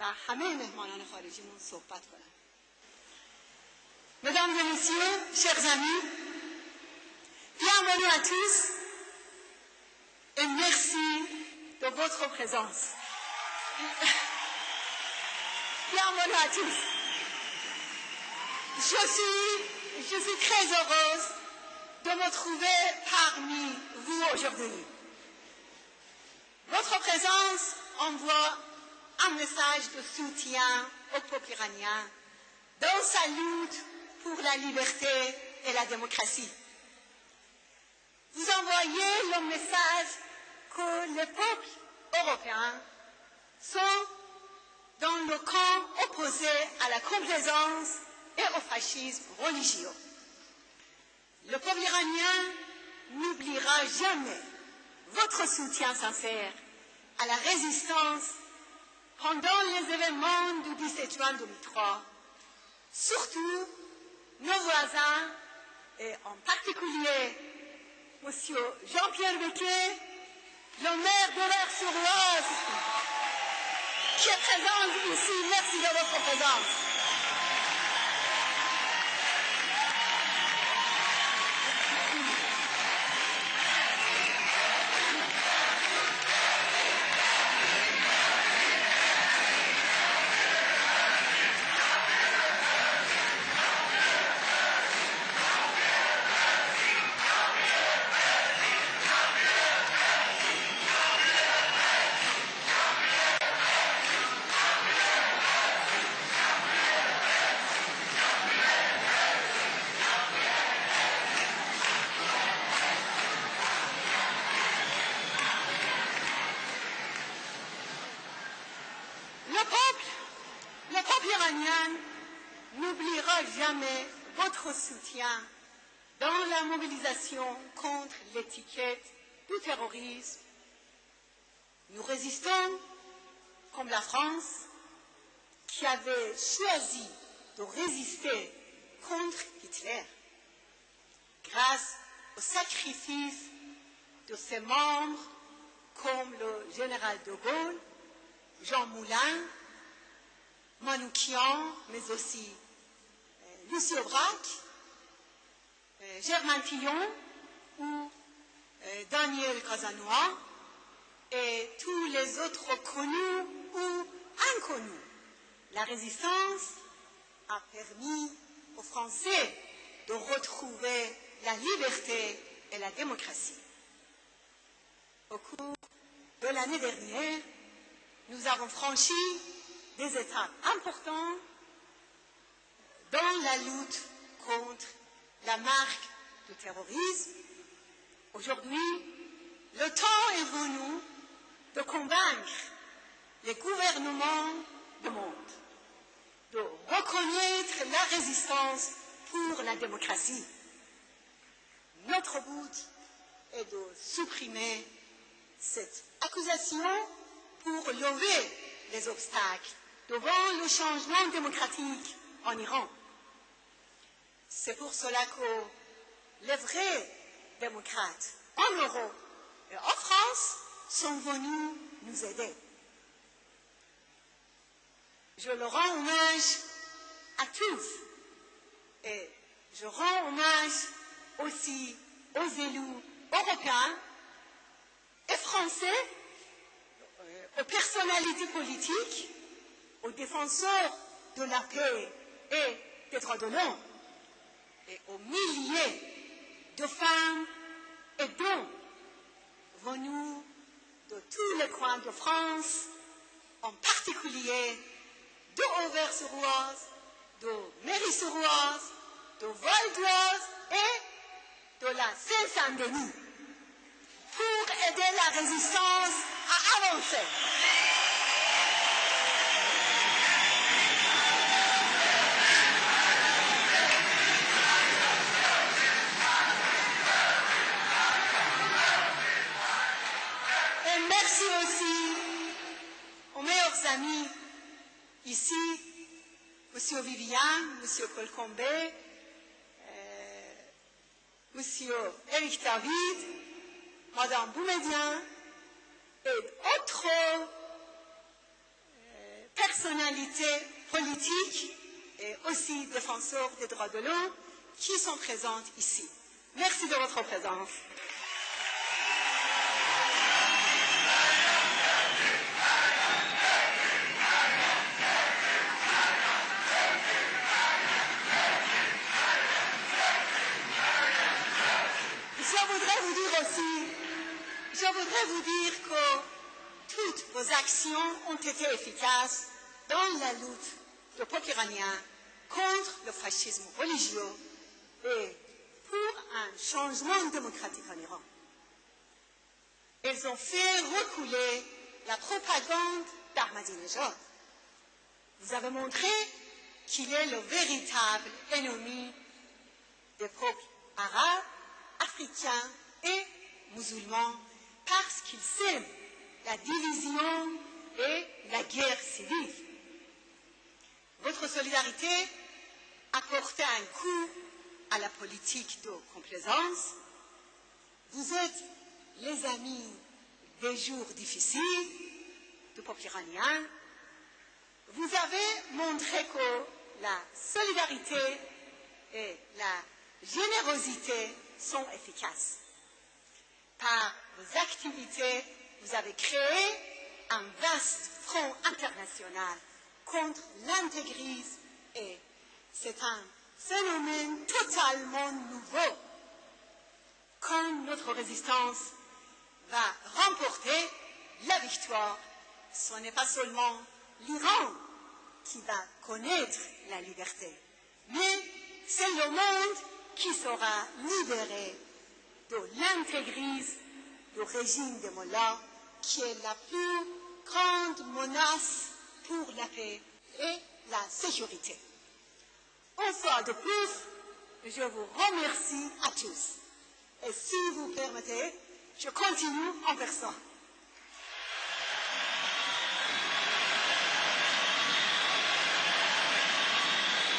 و همه مهمانان خارجیمون صحبت کنم. Mesdames et messieurs, chers amis, bienvenue à tous et merci de votre présence. Bienvenue à tous. Je suis très heureuse de me trouver parmi vous aujourd'hui. Votre présence envoie un message de soutien au peuple iranien dans sa lutte pour la liberté et la démocratie. Vous envoyez le message que les peuples européens sont dans le camp opposé à la complaisance et au fascisme religieux. Le peuple iranien n'oubliera jamais votre soutien sincère à la résistance pendant les événements du 17 juin 2003. Surtout, nos voisins, et en particulier M. Jean-Pierre Becquet, le maire de l'Aire-sur-Oise, qui est présent ici. Merci de votre présence. N'oubliera jamais votre soutien dans la mobilisation contre l'étiquette du terrorisme. Nous résistons comme la France qui avait choisi de résister contre Hitler. Grâce au sacrifice de ses membres comme le général de Gaulle, Jean Moulin, Manoukian, mais aussi Lucie Aubrac, Germain Tillon ou Daniel Casanova et tous les autres connus ou inconnus. La résistance a permis aux Français de retrouver la liberté et la démocratie. Au cours de l'année dernière, nous avons franchi des étapes importantes dans la lutte contre la marque du terrorisme. Aujourd'hui, le temps est venu de convaincre les gouvernements du monde de reconnaître la résistance pour la démocratie. Notre but est de supprimer cette accusation pour lever les obstacles devant le changement démocratique en Iran. C'est pour cela que les vrais démocrates en Europe et en France sont venus nous aider. Je leur rends hommage à tous et je rends hommage aussi aux élus européens et français, aux personnalités politiques, aux défenseurs de la paix et des droits de l'homme, et aux milliers de femmes et d'hommes venus de tous les coins de France, en particulier de Auvers-sur-Oise, de Méry-sur-Oise, de Val-d'Oise et de la Seine-Saint-Denis, pour aider la résistance à avancer. Merci aussi aux meilleurs amis ici, M. Vivian, M. Colcombé, M. Eric David, Mme Boumedian et autres personnalités politiques et aussi défenseurs des droits de l'homme qui sont présentes ici. Merci de votre présence. Je voudrais vous dire que toutes vos actions ont été efficaces dans la lutte du peuple iranien contre le fascisme religieux et pour un changement démocratique en Iran. Elles ont fait reculer la propagande d'Ahmadinejad. Vous avez montré qu'il est le véritable ennemi des peuples arabes, africains et musulmans parce qu'ils sèment la division et la guerre civile. Votre solidarité a porté un coup à la politique de complaisance. Vous êtes les amis des jours difficiles du peuple iranien. Vous avez montré que la solidarité et la générosité sont efficaces. Par vos activités, vous avez créé un vaste front international contre l'intégrisme et c'est un phénomène totalement nouveau. Quand notre résistance va remporter la victoire, ce n'est pas seulement l'Iran qui va connaître la liberté, mais c'est le monde qui sera libéré de l'intégrisme du régime des mollahs, qui est la plus grande menace pour la paix et la sécurité. Une fois de plus, je vous remercie à tous. Et si vous permettez, je continue en versant.